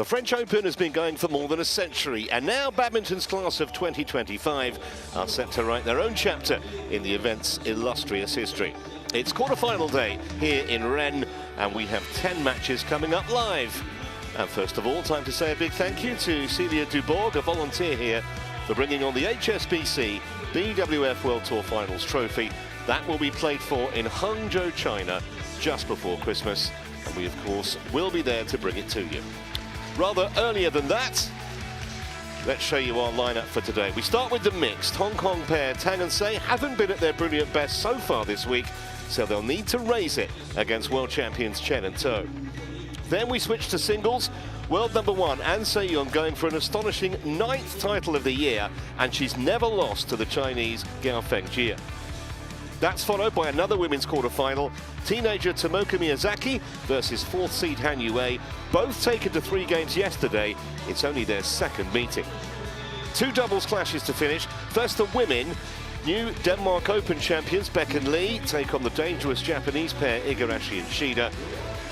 The French Open has been going for more than a century, and now badminton's class of 2025 are set to write their own chapter in the event's illustrious history. It's quarter-final day here in Rennes, and we have 10 matches coming up live. And first of all, time to say a big thank you to Celia Dubourg, a volunteer here, for bringing on the HSBC BWF World Tour Finals trophy. That will be played for in Hangzhou, China, just before Christmas, and we, of course, will be there to bring it to you. Rather earlier than that, let's show you our lineup for today. We start with the mixed. Hong Kong pair Tang and Sei haven't been at their brilliant best so far this week, so they'll need to raise it against world champions Chen and To. Then we switch to singles. World number one An Se-yoon going for an astonishing 9th title of the year, and she's never lost to the Chinese Gao Fengjie. That's followed by another women's quarter-final. Teenager Tomoka Miyazaki versus 4th seed Han Yue, both taken to 3 games yesterday. It's only their second meeting. 2 doubles clashes to finish. First the women. New Denmark Open champions Beck and Lee take on the dangerous Japanese pair Igarashi and Shida.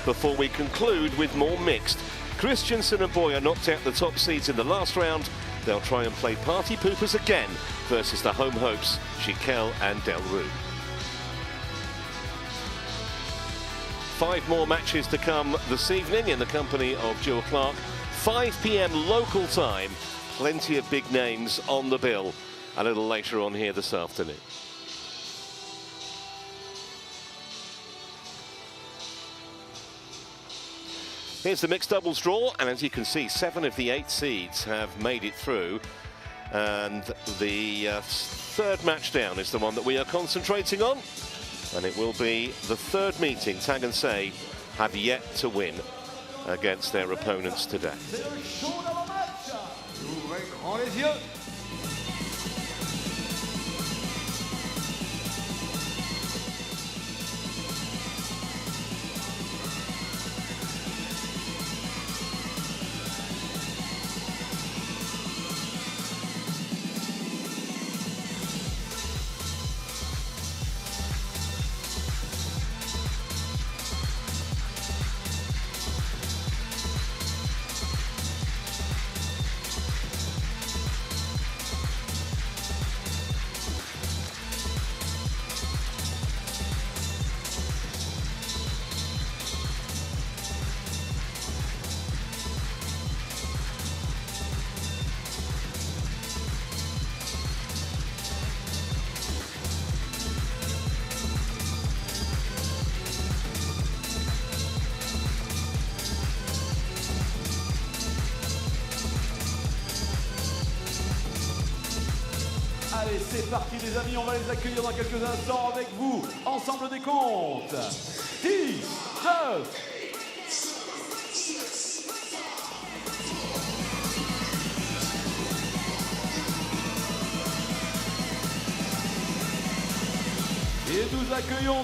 Before we conclude with more mixed. Christensen and Boyer knocked out the top seeds in the last round. They'll try and play party poopers again versus the home hopes Chiquel and Delru. 5 more matches to come this evening in the company of Jill Clark. 5 p.m. local time. Plenty of big names on the bill a little later on here this afternoon. Here's the mixed doubles draw, and as you can see, 7 of the 8 seeds have made it through. And the third match down is the one that we are concentrating on. And it will be the third meeting Tang and Sei have yet to win against their opponents today. Allez, c'est parti les amis, on va les accueillir dans quelques instants avec vous. Ensemble des comptes. 10, 9.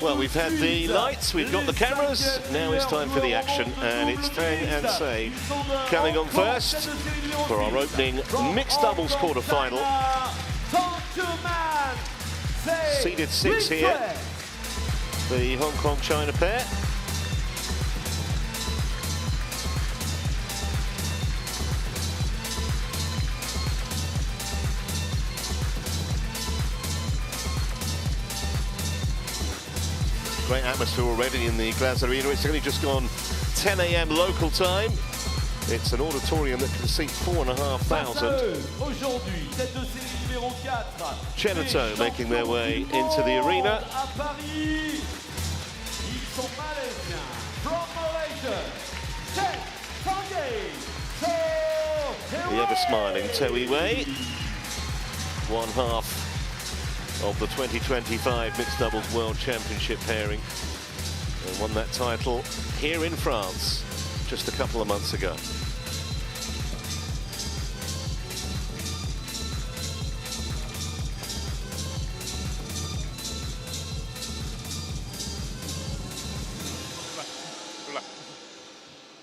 Well, we've had the lights, we've got the cameras, now it's time for the action, and it's Tang and Sei coming on first for our opening mixed doubles quarter-final. Seeded 6 here, the Hong Kong-China pair. Great atmosphere already in the Glaz Arena. It's only just gone 10 a.m. local time. It's an auditorium that can seat 4,500. Chen and To making their way into the arena. The ever-smiling To Wei, one half of the 2025 Mixed Doubles World Championship pairing, and won that title here in France just a couple of months ago.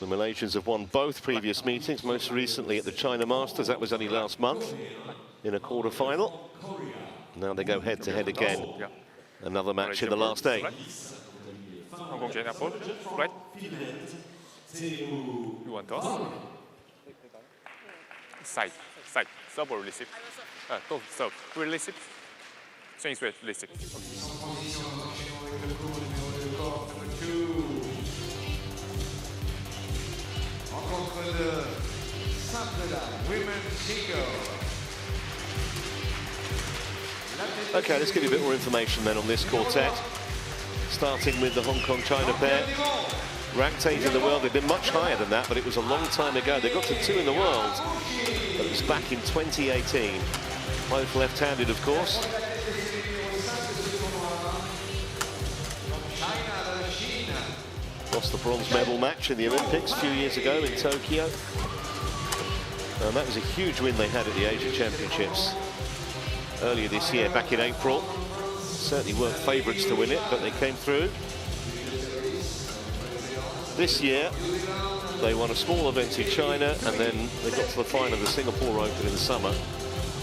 The Malaysians have won both previous meetings, most recently at the China Masters. That was only last month in a quarter-final. Now they go head-to-head again. Another match in the last 8. You want toss? side, serve or receive. Don't serve, receive. Change with receive. Okay, let's give you a bit more information then on this quartet. Starting with the Hong Kong-China pair. Ranked 8 in the world, they've been much higher than that, but it was a long time ago. They got to 2 in the world, but it was back in 2018. Both left-handed, of course. Lost the bronze medal match in the Olympics a few years ago in Tokyo. And that was a huge win they had at the Asia Championships earlier this year, back in April. Certainly weren't favourites to win it, but they came through. This year, they won a small event in China, and then they got to the final of the Singapore Open in the summer.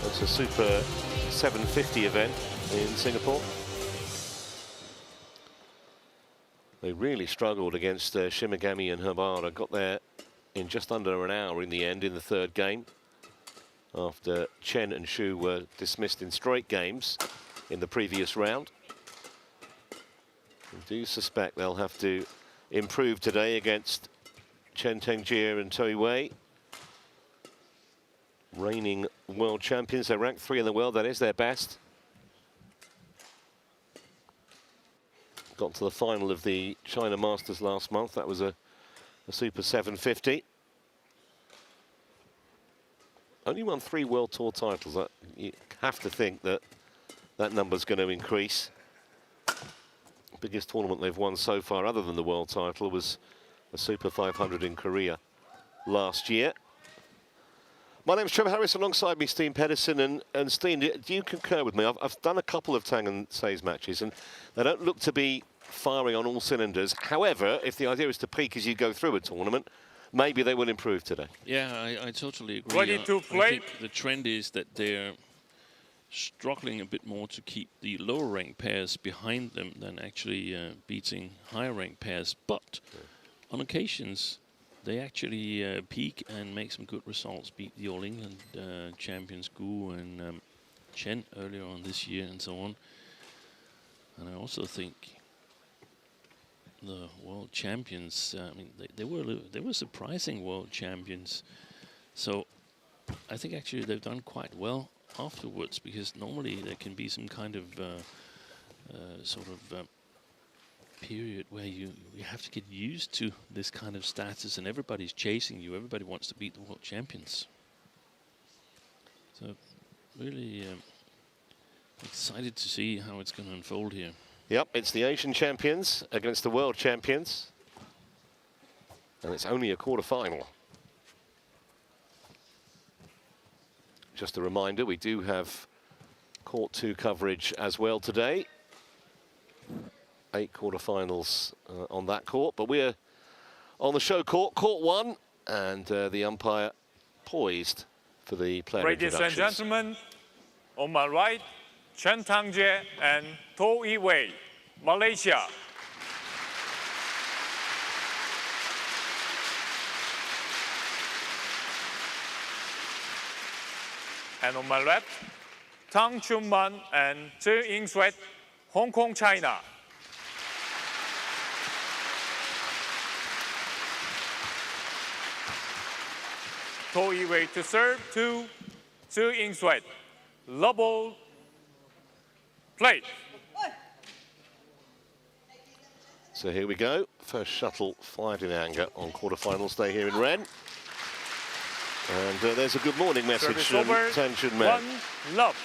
That's a Super 750 event in Singapore. They really struggled against Shimigami and Habara. Got there in just under an hour in the end, in the third game, after Chen and Xu were dismissed in straight games in the previous round. I do suspect they'll have to improve today against Chen Tengjie and Toi Wei, reigning world champions. They're ranked 3 in the world, that is their best. Got to the final of the China Masters last month. That was a Super 750. Only won 3 World Tour titles. You have to think that that number's going to increase. Biggest tournament they've won so far, other than the world title, was a Super 500 in Korea last year. My name's Trevor Harris, alongside me Steen Pedersen. And Steen, do you concur with me? I've done a couple of Tang and Sei's matches, and they don't look to be firing on all cylinders. However, if the idea is to peak as you go through a tournament, maybe they will improve today. Yeah, I totally agree. Ready to play? I think the trend is that they're struggling a bit more to keep the lower ranked pairs behind them than actually beating higher ranked pairs. But on occasions, they actually peak and make some good results. Beat the All England champions Gu and Chen earlier on this year and so on. And I also think the world champions, I mean, they were surprising world champions. So I think actually they've done quite well afterwards, because normally there can be some kind of period where you have to get used to this kind of status, and everybody's chasing you. Everybody wants to beat the world champions. So really excited to see how it's going to unfold here. Yep, it's the Asian champions against the world champions. And it's only a quarter-final. Just a reminder, we do have Court 2 coverage as well today. 8 quarterfinals on that court, but we're on the show court, Court 1, and the umpire poised for the player introductions. Ladies and gentlemen, on my right, Chen Tengjie and Toi Wei, Malaysia. And on my left, Tang Chunman and Zhe Yingsui, Hong Kong, China. Toi Wei to serve to Zhe Yingsui. Double play. So here we go. First shuttle fired in anger on quarterfinals day here in Rennes. And there's a good morning message from Tang Chunman. 1 love.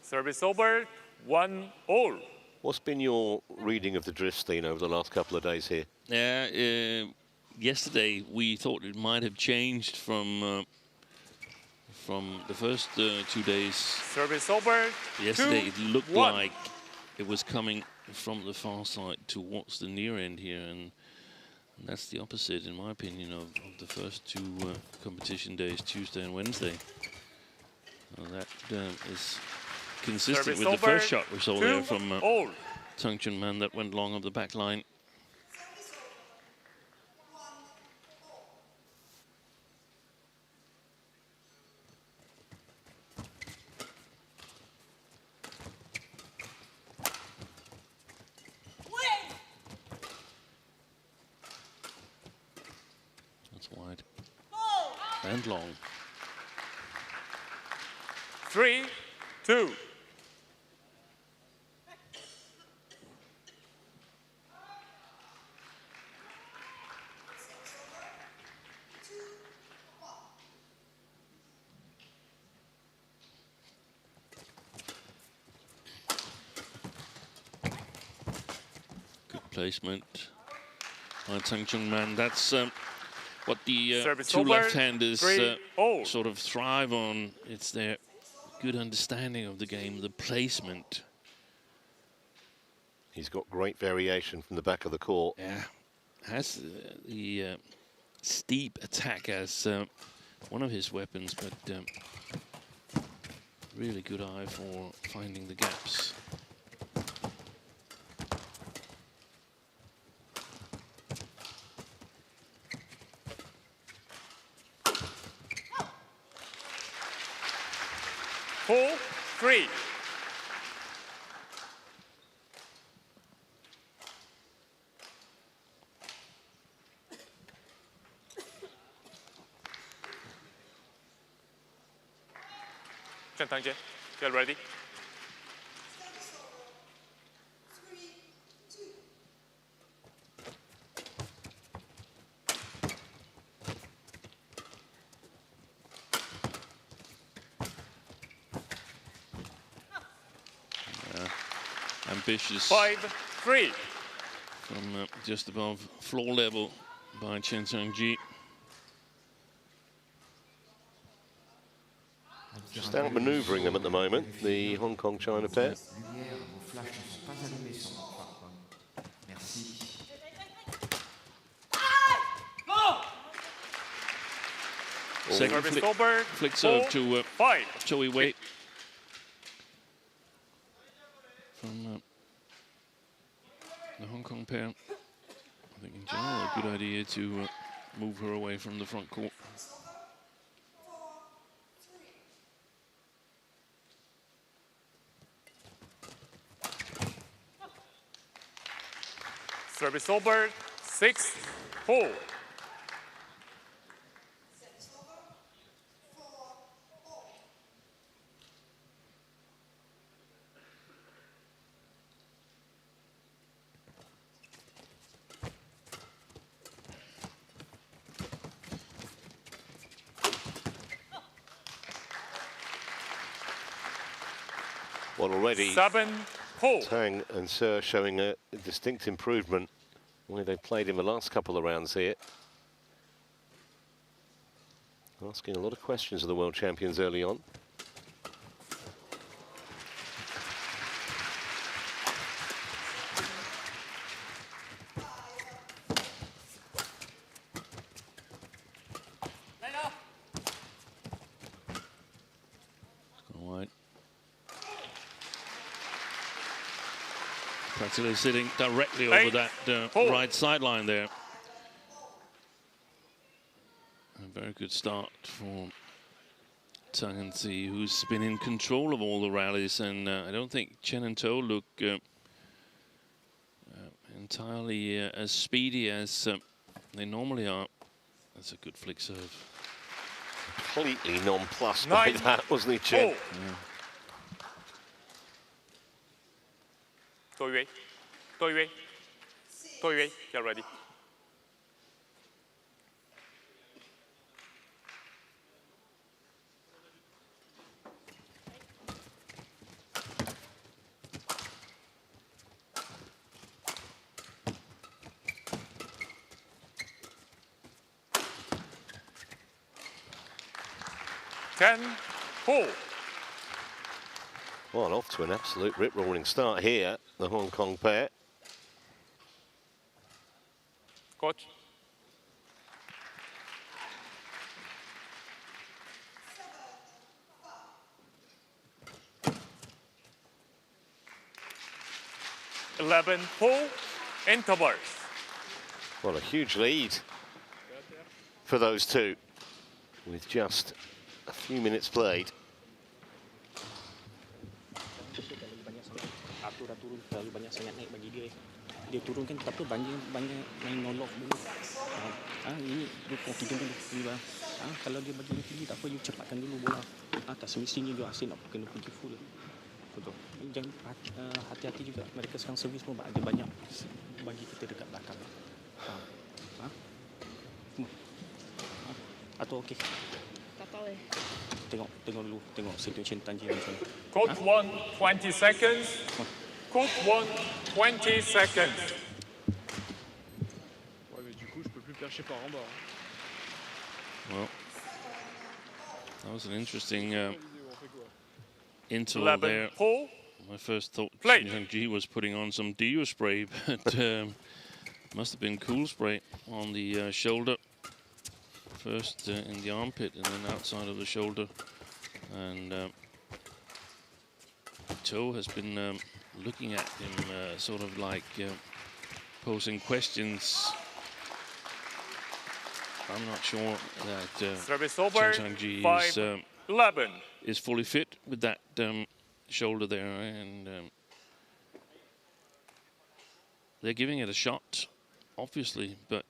Service over, 1-all. What's been your reading of the drift, Steen, over the last couple of days here? Yeah, yesterday we thought it might have changed from the first 2 days. Service over. Yesterday 2-1. it looked like it was coming from the far side towards the near end here, and And that's the opposite, in my opinion, of the first two competition days, Tuesday and Wednesday. That is consistent Service with the over, first shot we saw there from Tang that went long of the back line. That's wide and long. 3-2. Good placement by Tang. That's what the Service two over, left-handers 3-0. sort of thrive on. It's their good understanding of the game, the placement. He's got great variation from the back of the court. Yeah, has the steep attack as one of his weapons, but really good eye for finding the gaps. Four, 3. Chen Tangjie, get ready. Ambitious 5-3. from just above floor level by Chen Tangjie. Just out manoeuvring them at the moment, the Hong Kong-China pair. Second flick serve to Choi Wei from the Hong Kong pair. I think in general a good idea to move her away from the front court. Service over, 6-4. Well, already 7-4. Tang and Sir showing a distinct improvement the way they played in the last couple of rounds here. Asking a lot of questions of the world champions early on. Practically sitting directly over that right sideline there. A very good start for Tang, who's been in control of all the rallies, and I don't think Chen and To look entirely as speedy as they normally are. That's a good flick serve. Completely nonplussed by that, wasn't he, Chen? Yeah. To Yue, get ready. Ten, 4. Well, off to an absolute rip-roaring start here, the Hong Kong pair. Coach. 11 full intervals. Well, a huge lead for those two with just a few minutes played. Terlalu banyak sangat naik bagi dia. Dia turunkan tapi banyak main nolok dulu. Ini dia confident dulu. Kalau dia bagi tinggi tak apa, you cepatkan dulu bola. Tak semestinya dia asyik nak kena pergi full. Betul. Jangan hati-hati juga, mereka sekarang servis pun ada banyak bagi kita dekat belakang. Atau okey. Tak tahu Tengok dulu, tengok situasi Tang macam mana. Court 1, 20 seconds. Court 1, 20 seconds. Ouais, mais du coup, je peux plus percher par en bas. Well, that was an interesting interval there. My first thought Chen G was putting on some deo spray, but must have been cool spray on the shoulder. First in the armpit and then outside of the shoulder. And Toe has been looking at him sort of like posing questions. I'm not sure that Chen G is fully fit with that shoulder there, and they're giving it a shot, obviously, but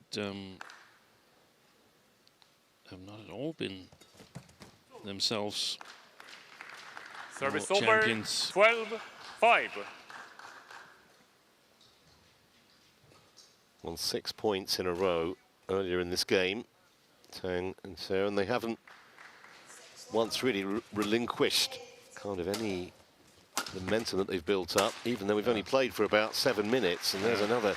have not at all been themselves Service over, champions. 12-5. Won 6 points in a row earlier in this game, Tang and Sarah, and they haven't once really relinquished kind of any momentum that they've built up, even though we've only played for about 7 minutes, and there's another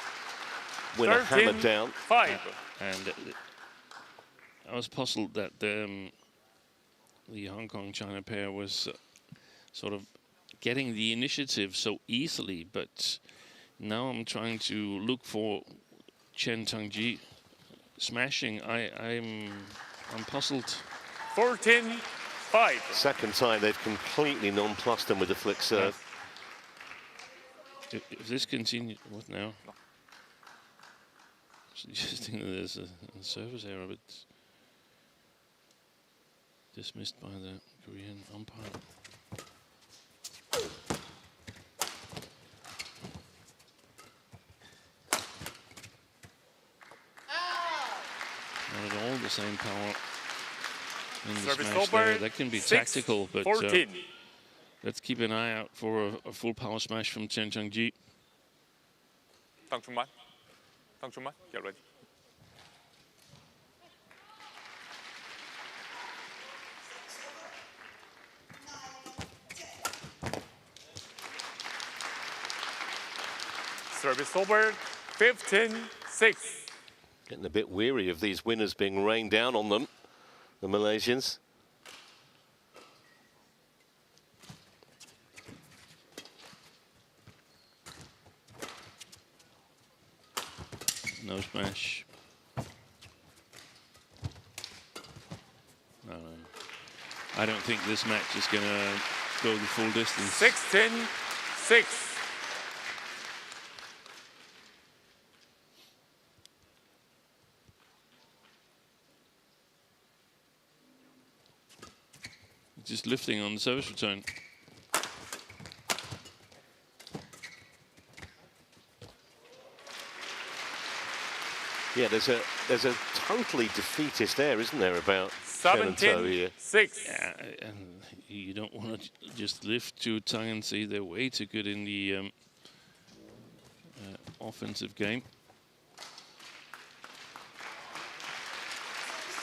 winner hammered down. 5. And I was puzzled that the Hong Kong-China pair was sort of getting the initiative so easily, but now I'm trying to look for Chen Tangji smashing. I'm puzzled. 14-5. Second time they've completely nonplussed them with the flick serve. If this continues, what now? Suggesting that there's a service error, but dismissed by the Korean umpire. Not at all the same power in the Service smash over, there. That can be tactical, but 14. let's keep an eye out for a full power smash from Chen Changji. Tang Chunman. Tang Chunman, get ready. Service over, 15-6. Getting a bit weary of these winners being rained down on them, the Malaysians. No smash. No. I don't think this match is going to go the full distance. 16-6. Just lifting on the service return. Yeah, there's a totally defeatist air, isn't there, about Chen and Toe here? 17-6. Yeah, and you don't want to just lift to Tang and see they're way too good in the offensive game.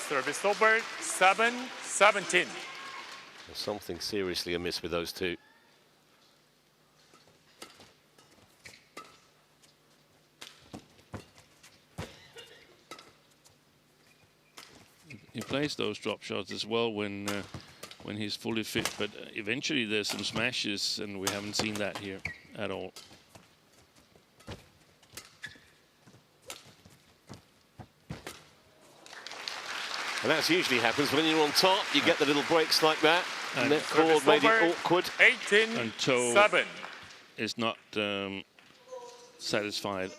Service over, 7-17. There's something seriously amiss with those two. He plays those drop shots as well when he's fully fit, but eventually there's some smashes, and we haven't seen that here at all. And that usually happens when you're on top. You get the little breaks like that. And that cord made it awkward. 18-7. Is not satisfied.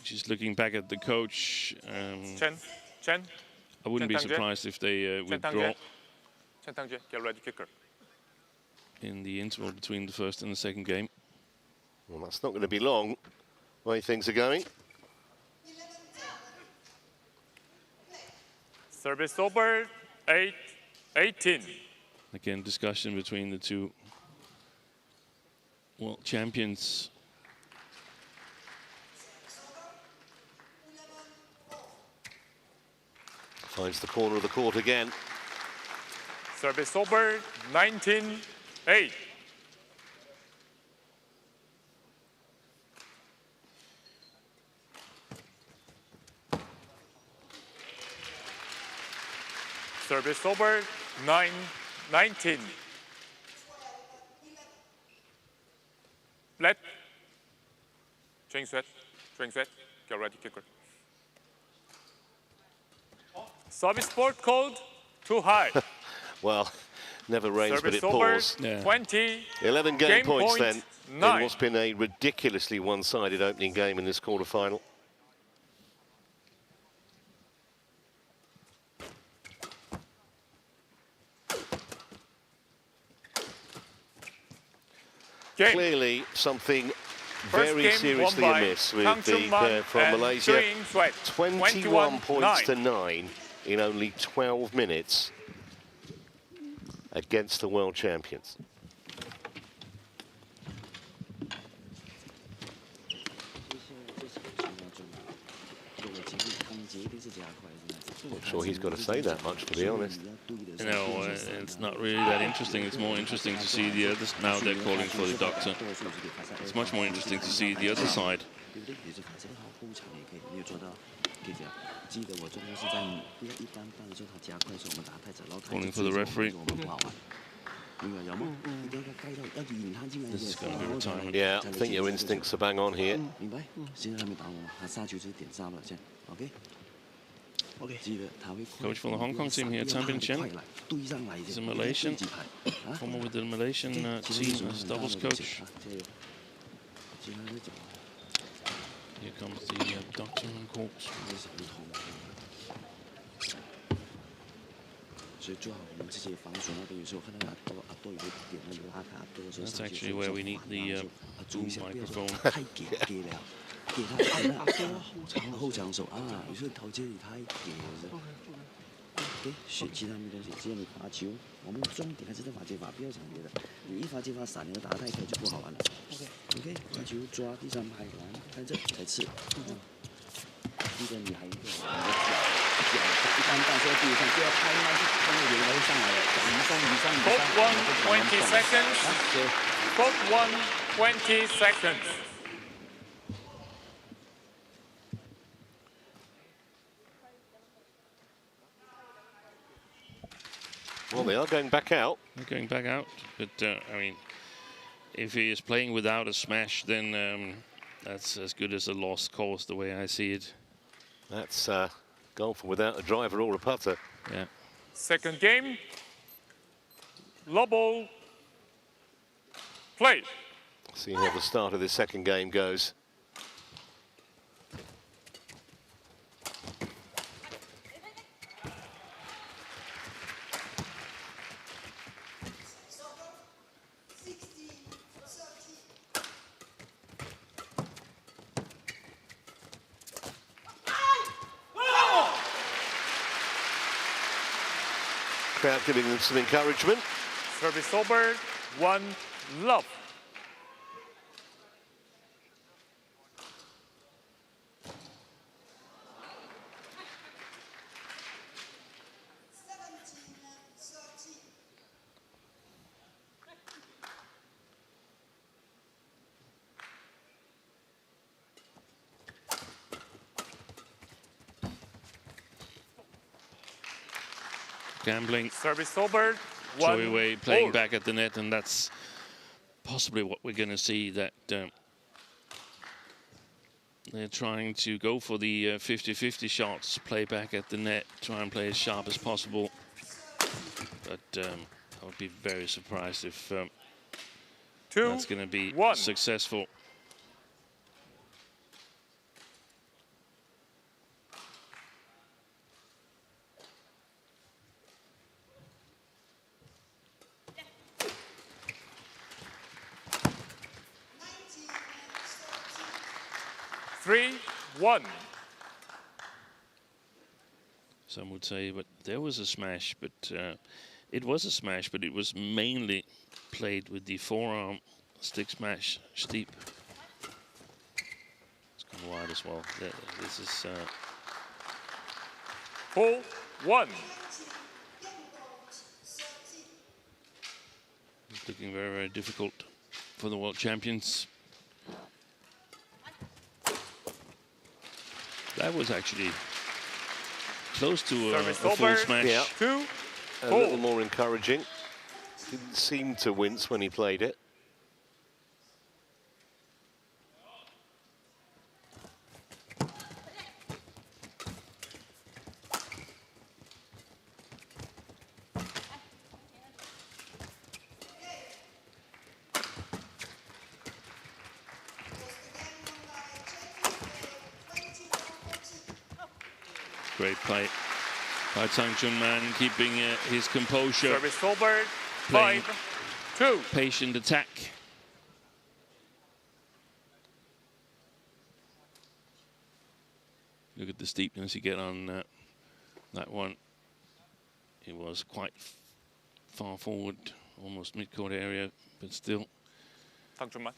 She's looking back at the coach. Chen. I wouldn't be surprised if they withdraw Chen Tang-jie, get ready, kicker. in the interval between the first and the second game. Well, that's not going to be long, the way things are going. Service over, 8-18. Again, discussion between the two world champions. Finds the corner of the court again. Service over, 19-8. Service over, 9-19. Let. Change set, get ready, kicker. Service sport called too high. Well, never rains, but Service it over, pours. Yeah. 20. 11 game points point then, in 9. what's been a ridiculously one-sided opening game in this quarter-final. Game. Clearly something First very game seriously won by amiss with Tang the pair from and Malaysia. Chen Sweat, 21 points 21-9. to 9 in only 12 minutes against the world champions. Not sure he's got to say that much, to be honest. No, it's not really that interesting. It's more interesting to see the others. Now they're calling for the doctor. It's much more interesting to see the other side. Calling for the referee. This is going to be retirement. Yeah, I think your instincts are bang on here. Coach for the Hong Kong team here, Badminton Chen. He's a Malaysian, former with the Malaysian team as doubles coach. Here comes the doctor on court. That's actually where we need the boom microphone. Code 1, 20 seconds. Code 1, 20 seconds. Well, they are going back out. They're going back out, but I mean, if he is playing without a smash, then that's as good as a lost cause, the way I see it. That's golf without a driver or a putter. Yeah. Second game. Low ball. Play. See how the start of this second game goes. Crowd giving them some encouragement. Service over. 1 love. Gambling. Service over. Joy 1 Wei playing all. back at the net, and that's possibly what we're going to see, that they're trying to go for the 50-50 shots, play back at the net, try and play as sharp as possible. But I would be very surprised if 2, that's going to be 1. successful. 3-1. Some would say, but there was a smash, but it was a smash, but it was mainly played with the forearm stick smash steep. It's gone wide as well. This is 4-1. looking very, very difficult for the world champions. That was actually close to a full smash. Yeah. 2-4. A little more encouraging. Didn't seem to wince when he played it. Great play by Tang, keeping his composure. Service over. Playing 5-2. patient attack. Look at the steepness you get on that one. It was quite far forward, almost mid-court area, but still. Tang Chunman.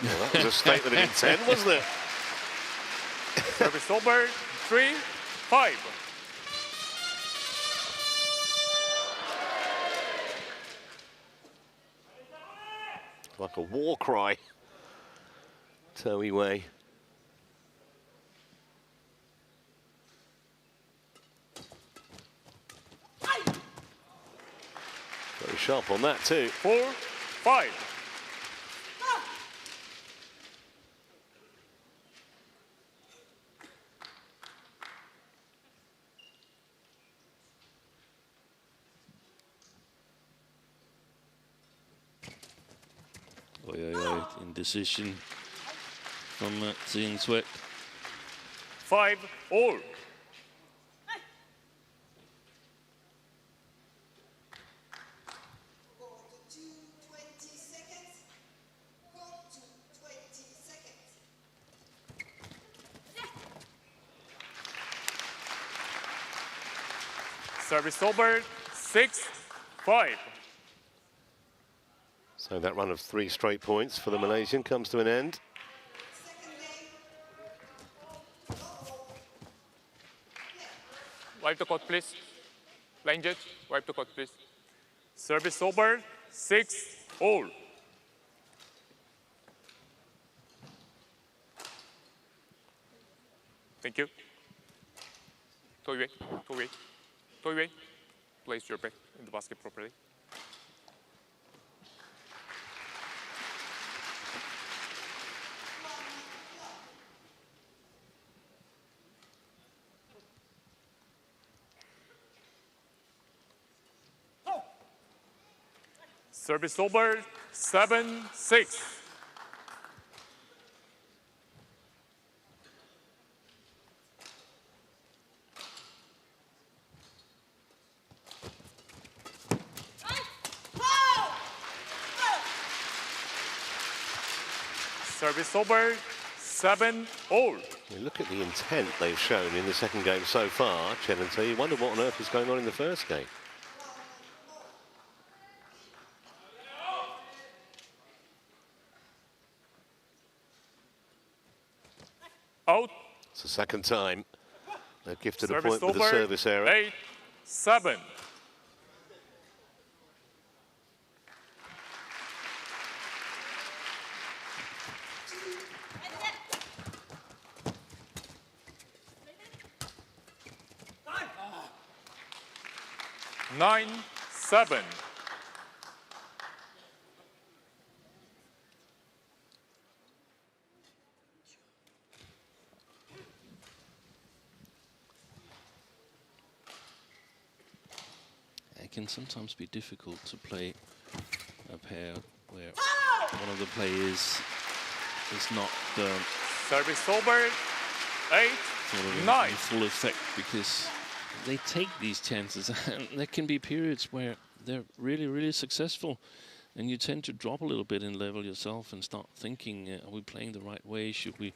Well, that was a statement of intent, wasn't it? Service over. 3-5. Like a war cry. Toei Wei. Very sharp on that too. 4-5. Indecision from Zian Sweat. 5-all. Service over. 6-5. So that run of 3 straight points for the Malaysian comes to an end. Wipe the court, please. Line judge, wipe the court, please. Service over. 6-all. Thank you. Toei Wei. Place your back in the basket properly. Service over. 7-6. Service over. 7-all. You look at the intent they've shown in the second game so far, Chen and T. You wonder what on earth was going on in the first game. Out. It's the second time they've gifted a Service point with the over. service error. 8-7. Nine, 7. It can sometimes be difficult to play a pair where one of the players is not Service over. 8, sort of 9. in full effect, because they take these chances. And there can be periods where they're really, really successful. And you tend to drop a little bit in level yourself and start thinking, are we playing the right way? Should we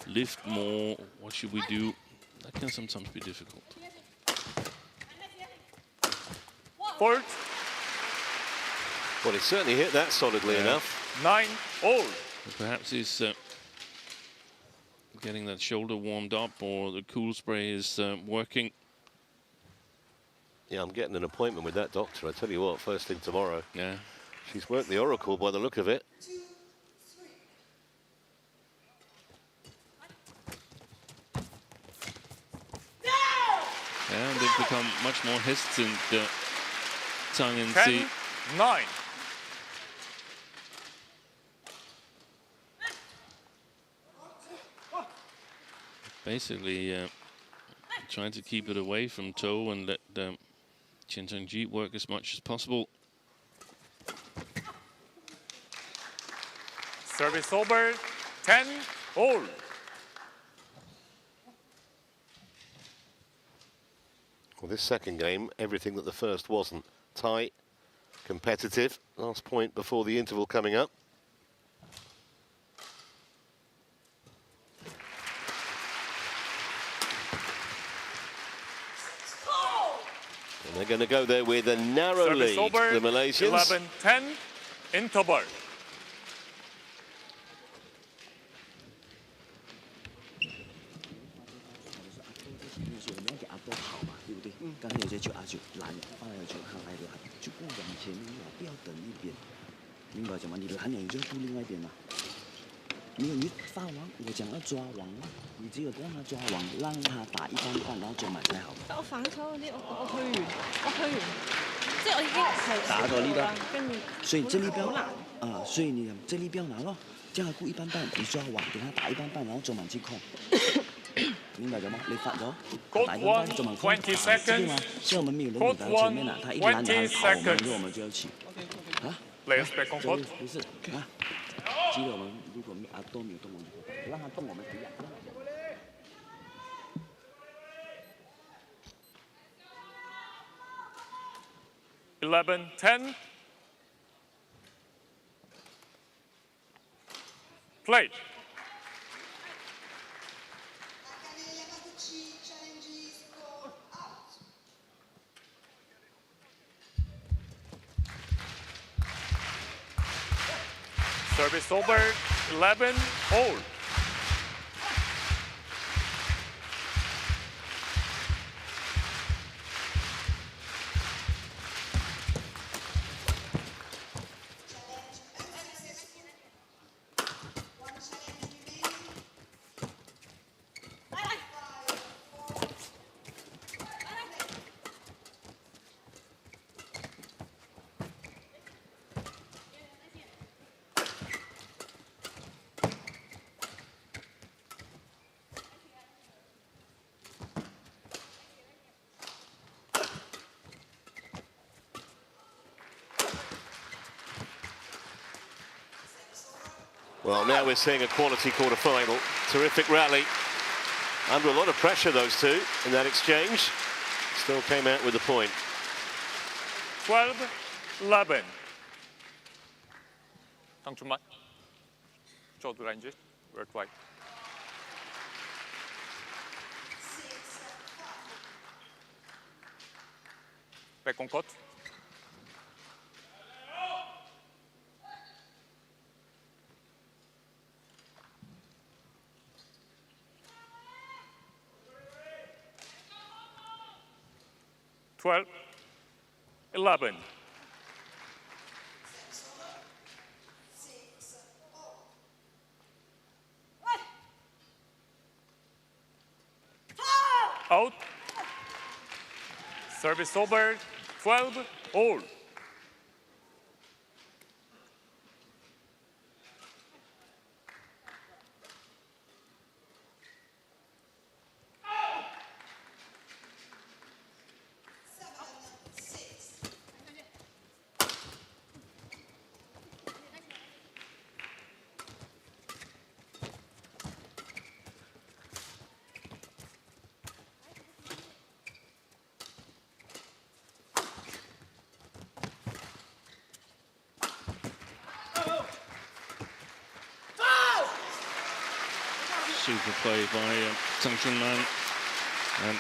lift more? What should we do? That can sometimes be difficult. Fourth, Well, he certainly hit that solidly enough. 9-all. Perhaps he's getting that shoulder warmed up, or the cool spray is working. Yeah, I'm getting an appointment with that doctor. I tell you what, first thing tomorrow. Yeah. She's worked the oracle by the look of it. And they've become much more hesitant, Tang and 10-9. basically trying to keep it away from toe and let Chen work as much as possible. Service over, 10-all. Well, this second game, everything that the first wasn't. Tight, competitive. Last point before the interval coming up. And they're going to go there with a narrow Service lead, over, the Malaysians. 11-10, interval. Code 1, 20 seconds. Code 1, 20 seconds. Players back on court. 11-10. Play. Service over, 11-all. Well, now we're seeing a quality quarter-final. Terrific rally. Under a lot of pressure, those two, in that exchange. Still came out with the point. 12-11. Tang TotalEnergies worldwide. Back on court. Well, 11. Out. Service over, 12-all. super play by Tang and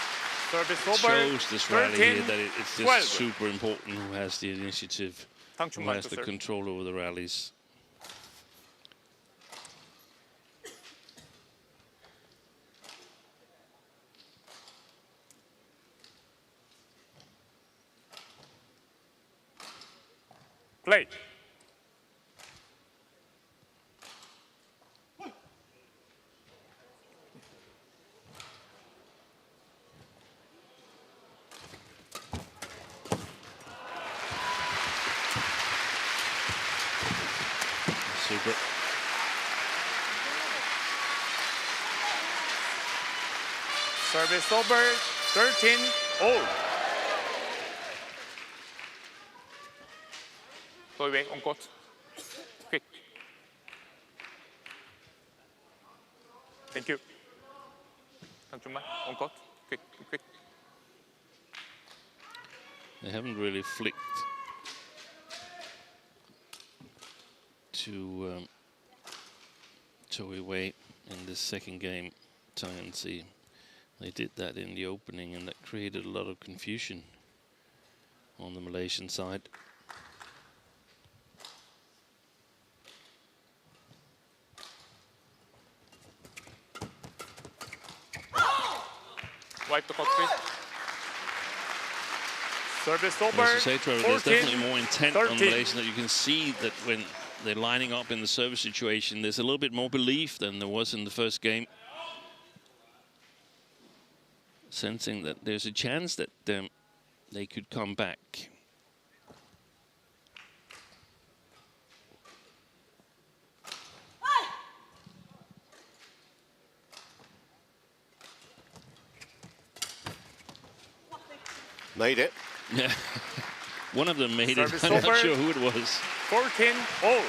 Service over. shows this rally here 13, that it's just 12. super important who has the initiative, who has the control over the rallies. Play. Super. Service over. 13 all. Tôi về on court. Quick. Thank you. On court. Quick, quick. They haven't really flicked to away in this second game, Tang and C. They did that in the opening, and that created a lot of confusion on the Malaysian side. Wipe the court, please. Service over. As you say, Trevor, there's 14, definitely more intent on 13. Malaysian, that you can see that when they're lining up in the service situation, there's a little bit more belief than there was in the first game. Sensing that there's a chance that they could come back. Made it. Yeah, one of them made Service it. I'm over. not sure who it was. 14 all.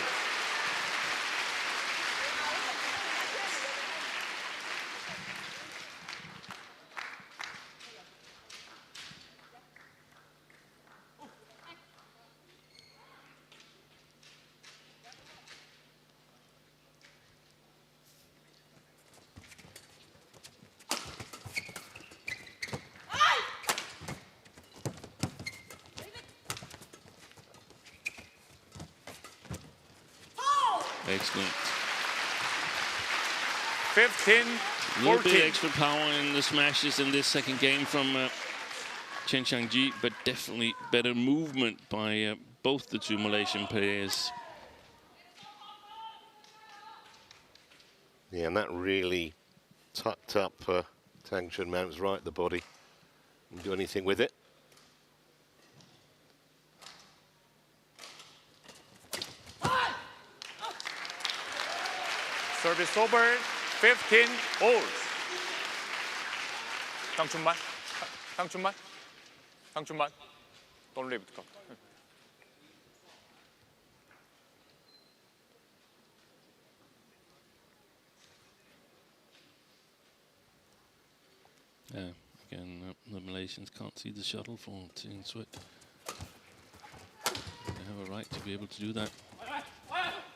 Excellent. 15, A little 14. bit extra power in the smashes in this second game from Chen Changji, but definitely better movement by both the two Malaysian players. Yeah, and that really tucked up Tang Chun Man. It was right at the body. Didn't do anything with it. Service over. 15 all. Tang Chun Man. Tang Chun Man. Tang Chun Man. Don't leave it. Yeah, again, the Malaysians can't see the shuttle for Team Sweat. They have a right to be able to do that.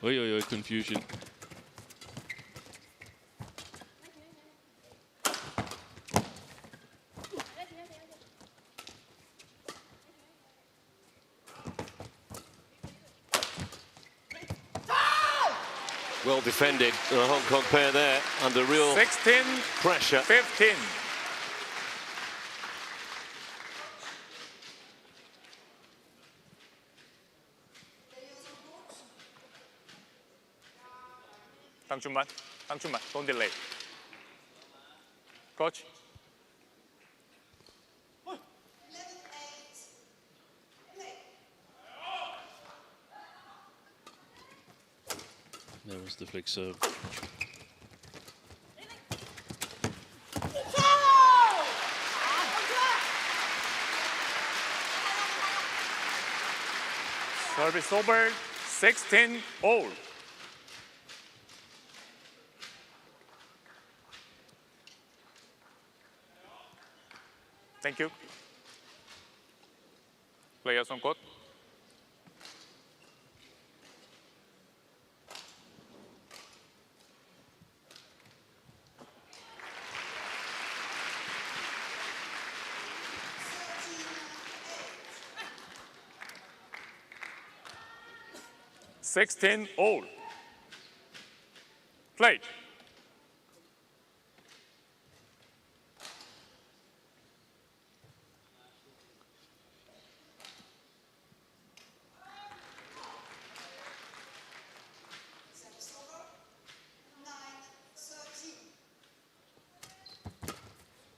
Oi, oi, oi, confusion. Well defended, the Hong Kong pair there, under real 16, pressure. 15. Tang Chun Man, don't delay. Coach. There was the flick serve. Service over. 16 all. Thank you. Players on court. 16 all. Play.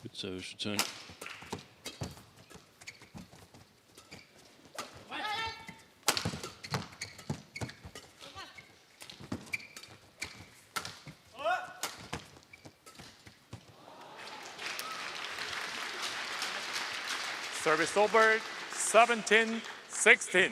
Good service return. Service over, 17-16.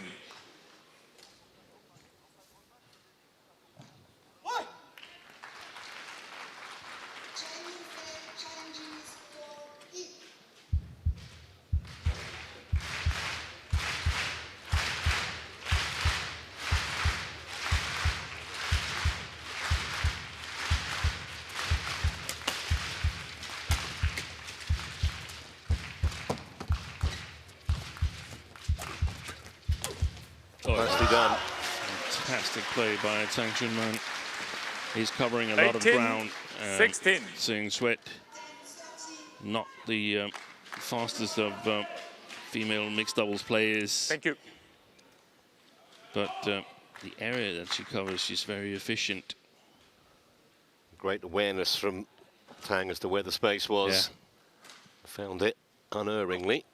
Nicely done. Fantastic play by Tang Man. He's covering a lot of 18, ground. 16. Seeing Sweat, not the fastest of female mixed doubles players. Thank you. But the area that she covers, she's very efficient. Great awareness from Tang as to where the space was. Yeah. Found it unerringly.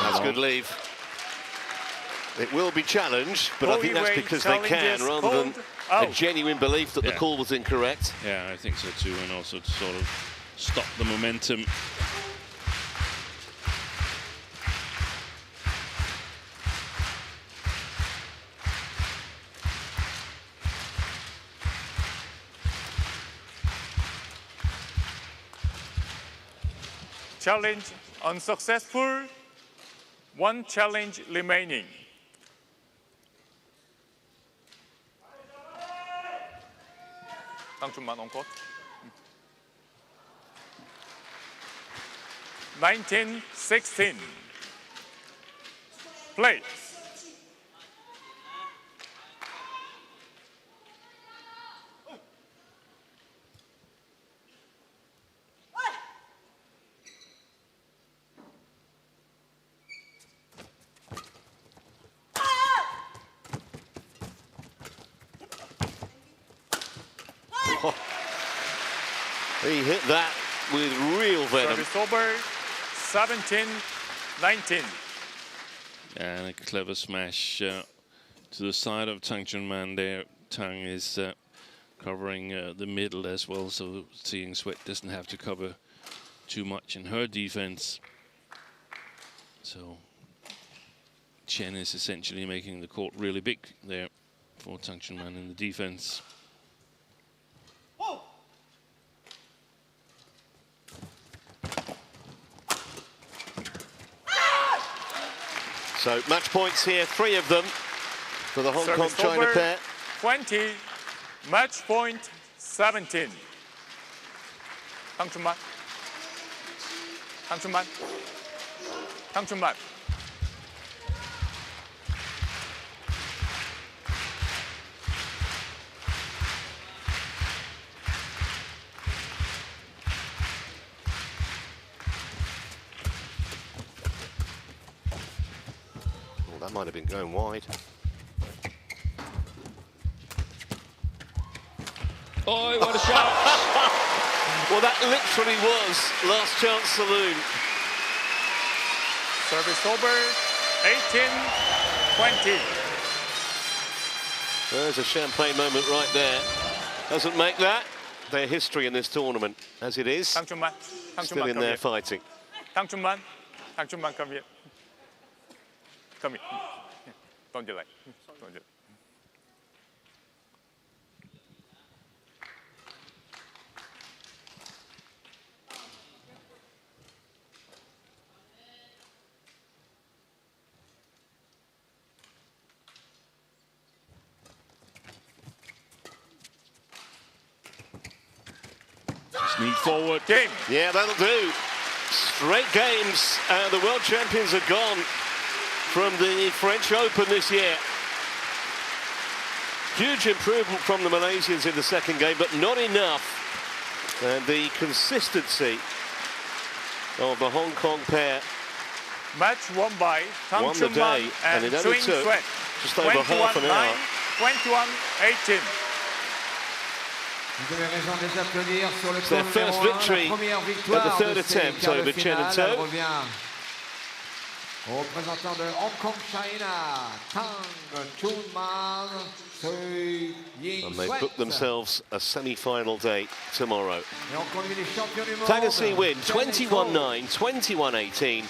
That's good leave. It will be challenged, but I think that's because they can, rather than a genuine belief that the call was incorrect. Yeah, I think so too, and also to sort of stop the momentum. Challenge unsuccessful. One challenge remaining. Tangchunman on court. 19-16. Play. He hit that with real venom. Service over, 17-19. And a clever smash to the side of Tang Man there. Tang is covering the middle as well, so Seeing Sweat doesn't have to cover too much in her defense. So Chen is essentially making the court really big there for Tang Man in the defense. So match points here, 3 of them for the Hong Kong-China pair. 20, match point 17. Tangchunman. Tangchunman. Tangchunman. That might have been going wide. Oh, what a shot! Well, that literally was last chance saloon. Service over, 18-20. There's a champagne moment right there. Doesn't make that their history in this tournament, as it is. Tangchunman. Still in there fighting. Tangchunman. Tangchunman, come here. Come here. Don't delay. Don't delay. Sneak forward. Game. Yeah, that'll do. Straight games, and the world champions are gone from the French Open this year. Huge improvement from the Malaysians in the second game, but not enough. And the consistency of the Hong Kong pair Match won by Tang won the day, and it only took just over half an hour. 21-18. Vous avez raison de les applaudir sur le It's tour their first numéro 1, victory la première at the victoire third de ces attempt quarts de over Chen and finale. Tang. Elle revient au représentant de Hong Kong, China, Tang, Chunman, And they book themselves a semi-final day tomorrow. Et on continue les champions du monde. Tang win Chen et Tang. 21-9, 21-18,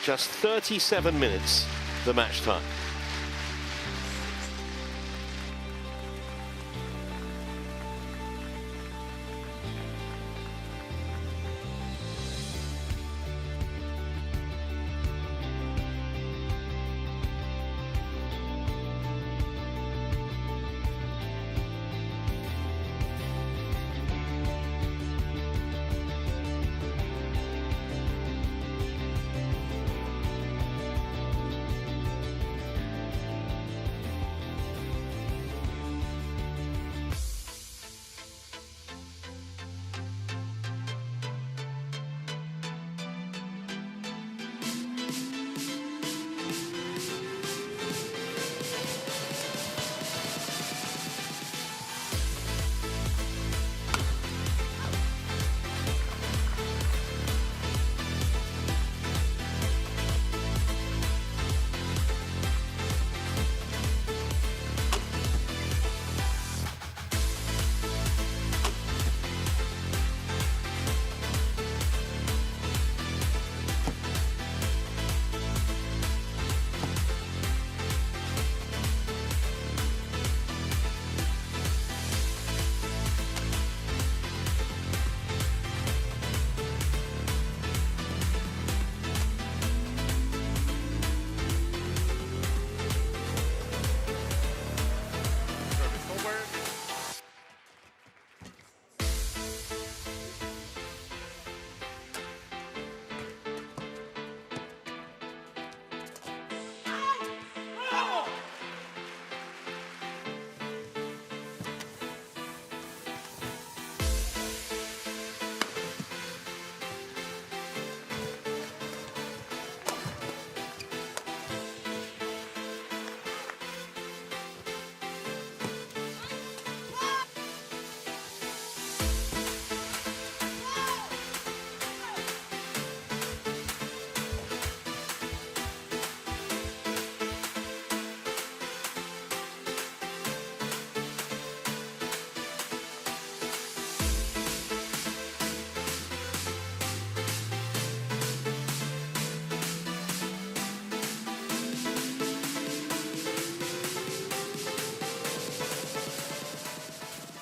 just 37 minutes the match time.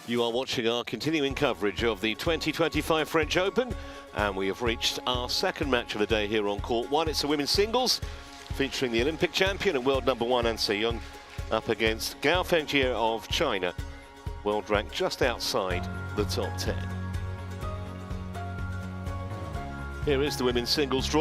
You are watching our continuing coverage of the 2025 French Open, and we have reached our second match of the day here on Court 1. It's a women's singles featuring the Olympic champion and world #1 An Se-young up against Gao Fengjie of China, world ranked just outside the top 10. Here is the women's singles draw.